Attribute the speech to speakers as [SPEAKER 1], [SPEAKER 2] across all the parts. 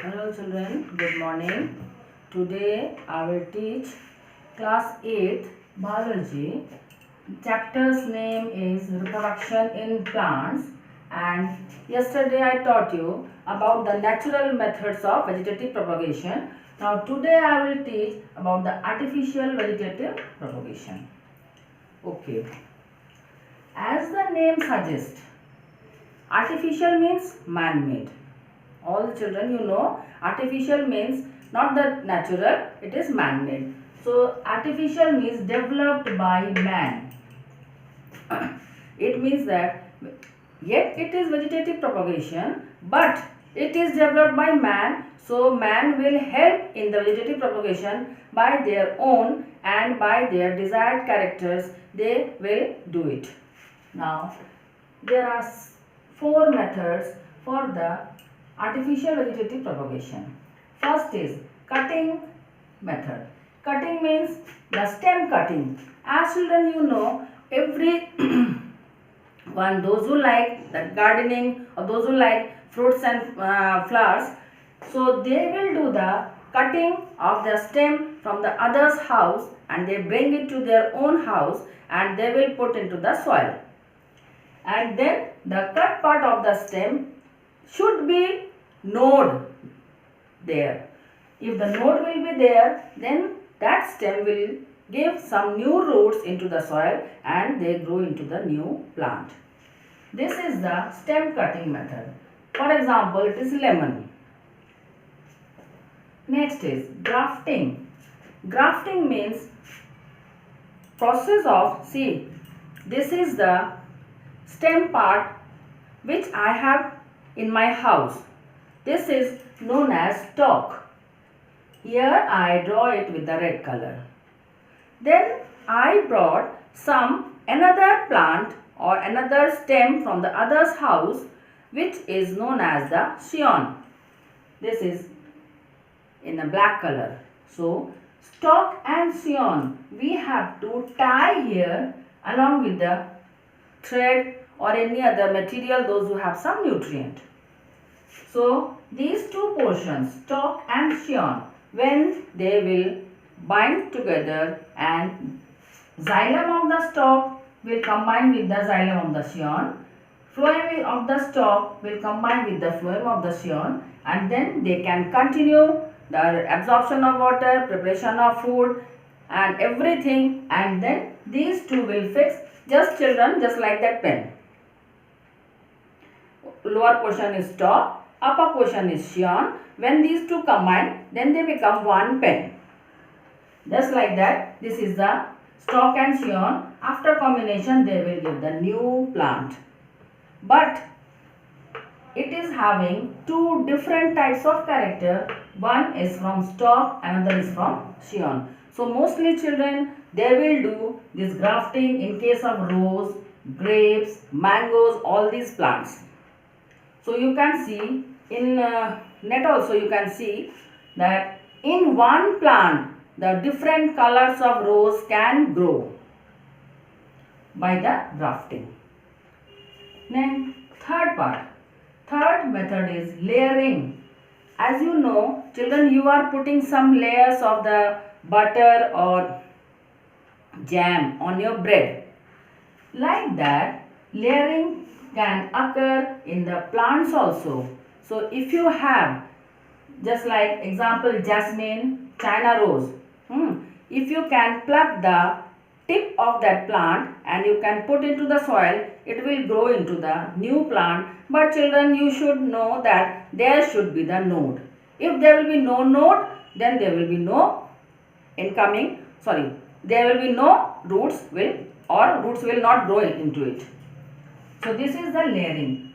[SPEAKER 1] Hello children, good morning. Today I will teach class 8 biology. Chapter's name is reproduction in plants, and yesterday I taught you about the natural methods of vegetative propagation. Now today I will teach about the artificial vegetative propagation. Okay. As the name suggests, artificial means man-made. All the children, you know, artificial means not the natural, it is man-made. So artificial means developed by man. It means that yet it is vegetative propagation, but it is developed by man. So man will help in the vegetative propagation by their own and by their desired characters. They will do it. Now there are 4 methods for the artificial vegetative propagation. First is cutting method. Cutting means the stem cutting. As children, you know, every one, those who like the gardening or those who like fruits and flowers, so they will do the cutting of the stem from the other's house and they bring it to their own house and they will put into the soil. And then the cut part of the stem should be node there. If the node will be there, then that stem will give some new roots into the soil and they grow into the new plant. This is the stem cutting method. For example, it is lemon. Next is grafting. Grafting means process of, see, this is the stem part which I have in my house. This is known as stalk. Here I draw it with the red color. Then I brought another plant or another stem from the other's house which is known as the scion. This is in a black color. So stalk and scion we have to tie here along with the thread or any other material, those who have some nutrient. So these two portions, stalk and scion, when they will bind together and xylem of the stalk will combine with the xylem of the scion, phloem of the stalk will combine with the phloem of the scion, and then they can continue the absorption of water, preparation of food and everything, and then these two will fix, just children, just like that pen. Lower portion is stalk, upper portion is scion. When these two combine, then they become one pen. Just like that, this is the stalk and scion. After combination, they will give the new plant. But it is having two different types of character. One is from stalk, another is from scion. So mostly children, they will do this grafting in case of rose, grapes, mangoes, all these plants. So you can see in net also you can see that in one plant the different colors of rose can grow by the grafting. Then third method is layering. As you know children, you are putting some layers of the butter or jam on your bread. Like that layering can occur in the plants also. So if you have, just like example, jasmine, China rose, if you can pluck the tip of that plant and you can put into the soil, it will grow into the new plant. But children, you should know that there should be the node. If there will be no node, then there will be no there will be no roots will not grow into it. So this is the layering.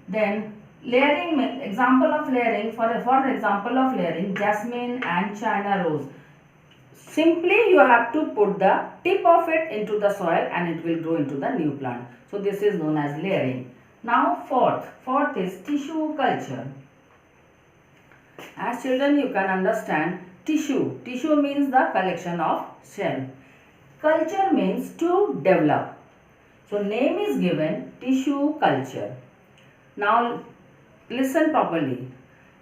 [SPEAKER 1] Then layering, example of layering, for example of layering jasmine and China rose. Simply you have to put the tip of it into the soil and it will grow into the new plant. So this is known as layering. Now fourth is tissue culture. As children you can understand, tissue means the collection of cell. Culture means to develop. So name is given tissue culture. Now listen properly.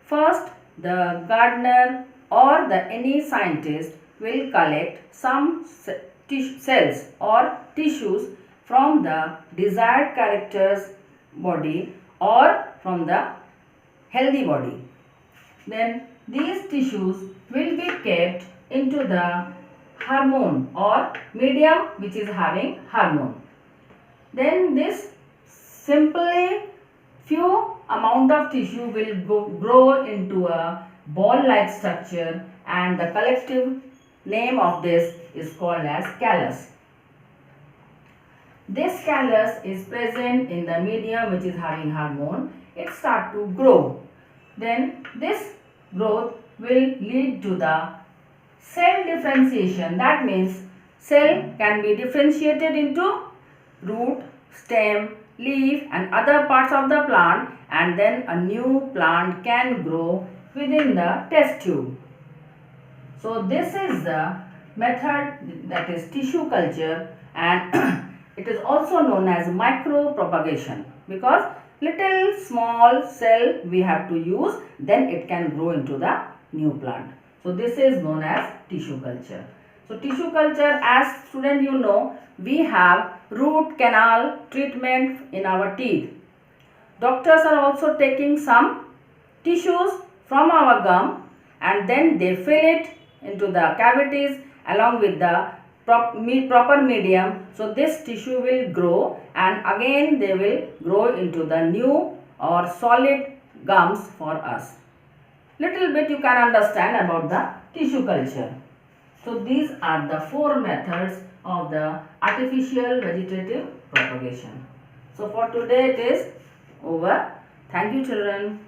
[SPEAKER 1] First, the gardener or any scientist will collect some cells or tissues from the desired character's body or from the healthy body. Then these tissues will be kept into the hormone or medium which is having hormone. Then this simply few amount of tissue will grow into a ball-like structure, and the collective name of this is called as callus. This callus is present in the medium which is having hormone. It starts to grow. Then this growth will lead to the cell differentiation. That means cell can be differentiated into root, stem, leaf and other parts of the plant, and then a new plant can grow within the test tube. So this is the method, that is tissue culture, and it is also known as micropropagation, because little small cell we have to use, then it can grow into the new plant. So this is known as tissue culture. So tissue culture, as student you know, we have root canal treatment in our teeth. Doctors are also taking some tissues from our gum and then they fill it into the cavities along with the proper medium. So this tissue will grow and again they will grow into the new or solid gums for us. Little bit you can understand about the tissue culture. So these are the 4 methods of the artificial vegetative propagation. So for today it is over. Thank you children.